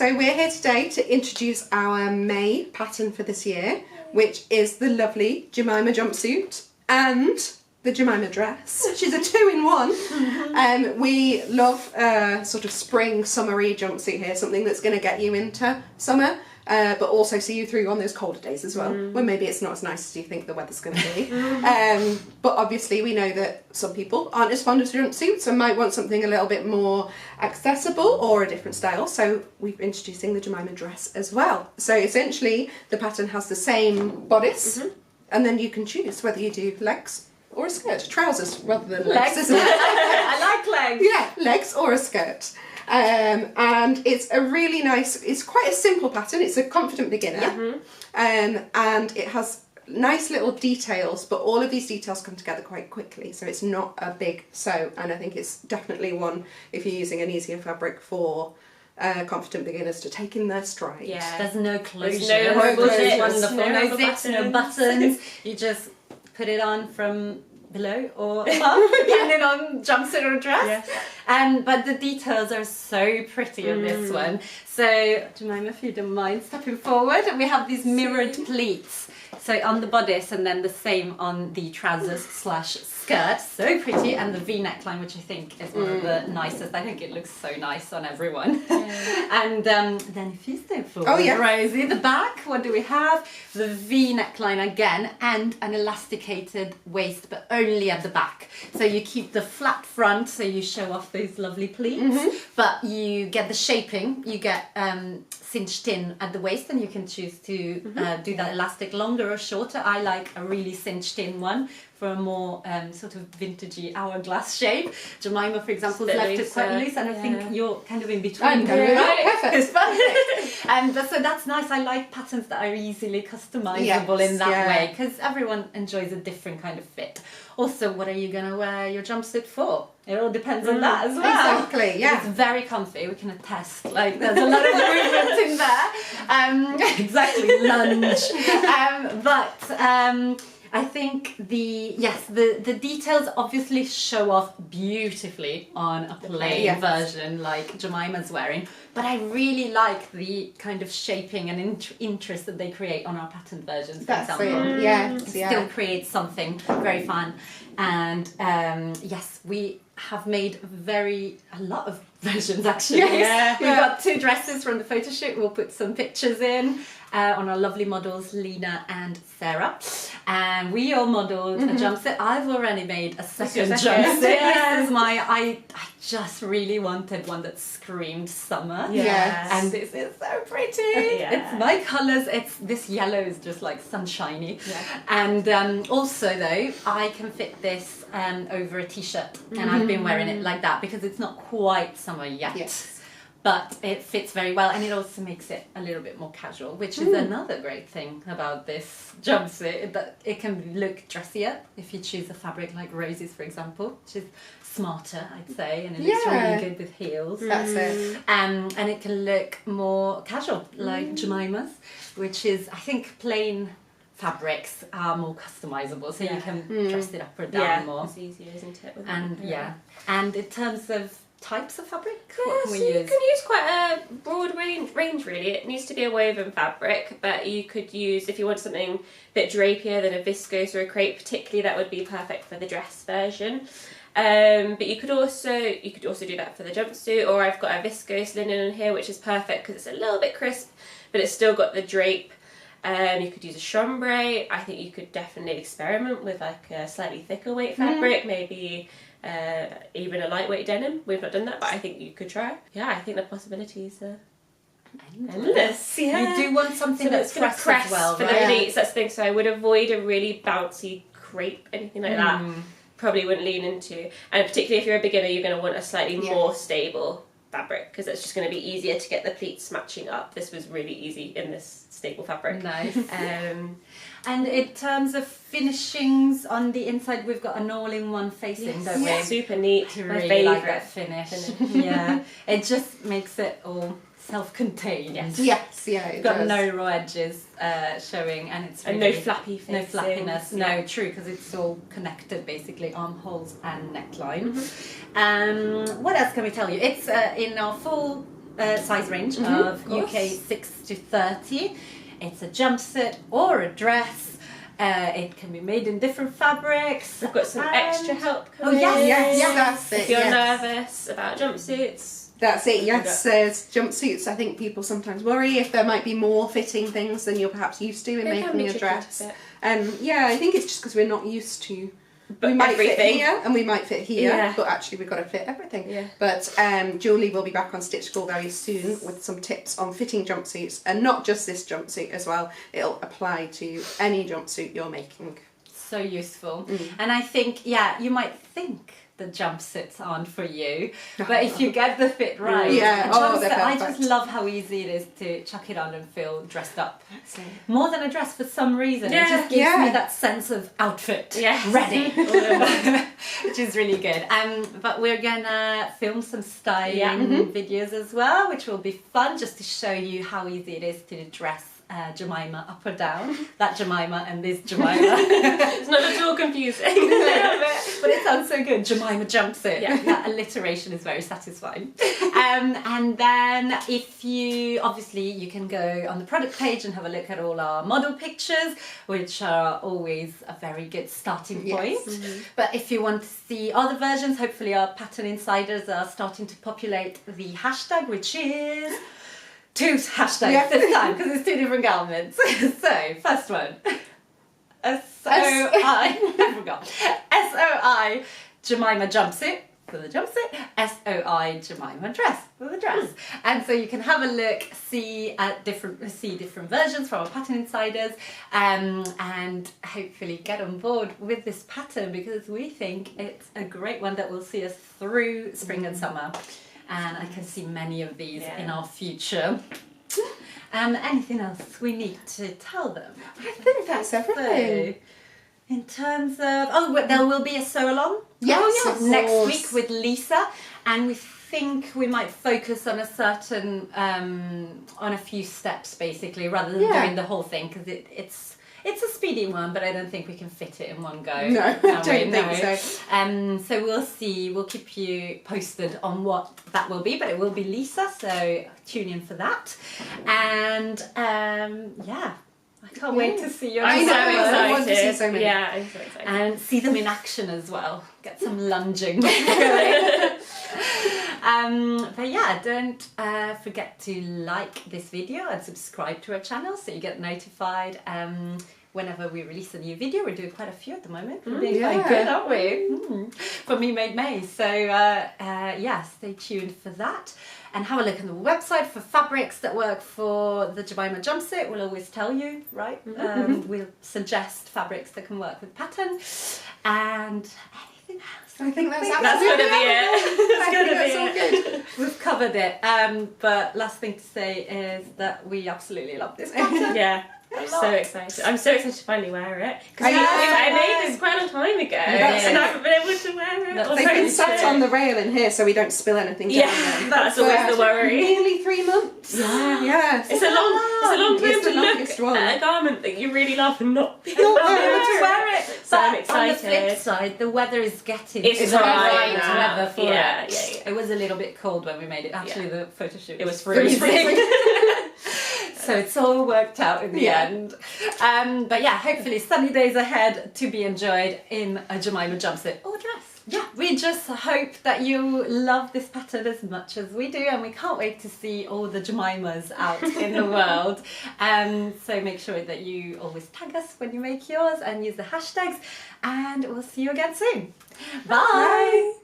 So we're here today to introduce our May pattern for this year, which is the lovely Jemima Jumpsuit and the Jemima Dress. She's a 2-in-1. We love sort of spring, summery jumpsuit here, something that's going to get you into summer, but also see you through on those colder days as well, when maybe it's not as nice as you think the weather's going to be. But obviously we know that some people aren't as fond of jumpsuits and might want something a little bit more accessible or a different style, so we're introducing the Jemima Dress as well. So essentially the pattern has the same bodice, and then you can choose whether you do legs or a skirt. Trousers rather than legs, isn't it? I like legs. Yeah, legs or a skirt. And it's a really nice, it's quite a simple pattern. It's a confident beginner. And it has nice little details, but all of these details come together quite quickly. So it's not a big sew. And I think it's definitely one, if you're using an easier fabric, for confident beginners to take in their stride. Yeah. There's no closure. There's no It's closure. wonderful. No No zips, no buttons. You just put it on from below or above, depending on jumpsuit or dress. But the details are so pretty on this one. So Jemima, if you don't mind stepping forward, we have these mirrored pleats. So on the bodice, and then the same on the trousers slash skirt. So pretty, and the V neckline, which I think is one of the nicest. I think it looks so nice on everyone. And then if you step forward, Rosie, the back, what do we have? The V neckline again, and an elasticated waist, but only at the back. So you keep the flat front, so you show off those lovely pleats, but you get the shaping. You get cinched in at the waist, and you can choose to do that elastic longer or shorter. I like a really cinched in one for a more sort of vintagey hourglass shape. Jemima, for example, has left it quite loose, and I think you're kind of in between. Perfect. It's perfect. And so that's nice. I like patterns that are easily customizable in that way, because everyone enjoys a different kind of fit. Also, what are you going to wear your jumpsuit for? It all depends on that as well. Exactly, yeah. It's very comfy. We can attest. Like, there's a lot of movement in there. Exactly, lunge. But I think the details obviously show off beautifully on a plain version like Jemima's wearing, but I really like the kind of shaping and interest that they create on our patterned versions, for example. It Still creates something very fun. And yes, we have made a lot of versions actually. We've got 2 dresses from the photo shoot. We'll put some pictures in on our lovely models Lena and Sarah, and we all modelled a jumpsuit. I've already made a second jumpsuit. This is I just really wanted one that screamed summer. And this is so pretty. It's my colours. This yellow is just like sunshiny. And also though, I can fit this over a t-shirt, and I've been wearing it like that because it's not quite summer yet. But it fits very well, and it also makes it a little bit more casual, which is another great thing about this jumpsuit, that it can look dressier if you choose a fabric like Rosie's, for example, which is smarter, I'd say, and it looks really good with heels. That's it. And it can look more casual, like Jemima's, which is, I think, plain fabrics are more customizable, so you can dress it up or down more. It's easier, isn't it? And in terms of types of fabric, what what can we use? You can use quite a broad range really. It needs to be a woven fabric, but you could use, if you want something a bit drapier than a viscose or a crepe particularly, that would be perfect for the dress version. But you could also do that for the jumpsuit, or I've got a viscose linen in here, which is perfect because it's a little bit crisp, but it's still got the drape. You could use a chambray. I think you could definitely experiment with like a slightly thicker weight fabric, maybe even a lightweight denim. We've not done that, but I think you could try. Yeah, I think the possibilities are endless. You do want something that's pressed as well, for the pleats. That's the thing. So I would avoid a really bouncy crepe, anything like that. Probably wouldn't lean into. And particularly if you're a beginner, you're going to want a slightly more stable fabric, because it's just going to be easier to get the pleats matching up. This was really easy in this stable fabric. Nice. And in terms of finishings on the inside, we've got an all-in-one facing, don't we? Super neat. I My really favourite like that finish. It just makes it all self-contained. It got does. no raw edges showing, and it's really, and no flappy no facings. flappiness. No, true, because it's all connected basically, armholes and neckline. What else can we tell you? It's in our full size range of UK 6 to 30. It's a jumpsuit or a dress. It can be made in different fabrics. We've got some extra help coming. Yes, that's it. If you're nervous about jumpsuits. That's it, yes. There's jumpsuits. I think people sometimes worry if there might be more fitting things than you're perhaps used to in making a dress. Yeah, I think it's just because we're not used to. We might fit here and we might fit here, but actually we've got to fit everything. Yeah. But Julie will be back on Stitch School very soon with some tips on fitting jumpsuits, and not just this jumpsuit as well. It'll apply to any jumpsuit you're making. So useful. And I think, yeah, you might think the jumpsuits aren't for you, but if you get the fit right, I just love how easy it is to chuck it on and feel dressed up. More than a dress for some reason. It just gives me that sense of outfit ready, which is really good. But we're gonna film some styling videos as well, which will be fun, just to show you how easy it is to dress Jemima up or down. That Jemima and this Jemima. It's not at all confusing. But it sounds so good. Jemima jumpsuit. Yeah. That alliteration is very satisfying. And then if you, obviously you can go on the product page and have a look at all our model pictures, which are always a very good starting point. But if you want to see other versions, hopefully our pattern insiders are starting to populate the hashtag, which is 2 hashtags this time, because it's 2 different garments. So, first one. I forgot. SOI Jemima jumpsuit for the jumpsuit. SOI Jemima dress for the dress. And so you can have a look, see different versions from our pattern insiders, and hopefully get on board with this pattern, because we think it's a great one that will see us through spring and summer. And I can see many of these in our future. Anything else we need to tell them? I think that's everything. So, in terms of... there will be a sew-along next week with Lisa. And we think we might focus on a certain... on a few steps, basically, rather than doing the whole thing. Because it's a speedy one, but I don't think we can fit it in one go. No, I don't think so. So we'll see. We'll keep you posted on what that will be, but it will be Lisa, so tune in for that. And I can't wait to see you. I'm so excited. I want to see so many. Yeah, I'm so excited. And see them in action as well. Get some lunging. But yeah, don't forget to like this video and subscribe to our channel so you get notified whenever we release a new video. We're doing quite a few at the moment. We're doing quite good, aren't we? For Me Made May. So stay tuned for that. And have a look on the website for fabrics that work for the Jemima jumpsuit. We'll always tell you, right? We'll suggest fabrics that can work with pattern. And anything else? I think that's going to be it. Good. We've covered it. But last thing to say is that we absolutely love this pattern. Yeah. I'm so excited. I'm so excited to finally wear it. Because I made this quite a long time ago and I haven't been able to wear it. They've been sat on the rail in here so we don't spill anything down there. That's always the worry. Nearly 3 months. Yeah. It's a long time to look at a garment that you really love and not be able to wear it. So I'm excited. On the flip side, the weather is getting it's right now. Weather for it. It was a little bit cold when we made it. Actually, the photo shoot was freezing. So it's all worked out in the end. But yeah, hopefully sunny days ahead to be enjoyed in a Jemima jumpsuit or dress. Yeah, we just hope that you love this pattern as much as we do, and we can't wait to see all the Jemimas out in the world. So make sure that you always tag us when you make yours and use the hashtags, and we'll see you again soon. Bye.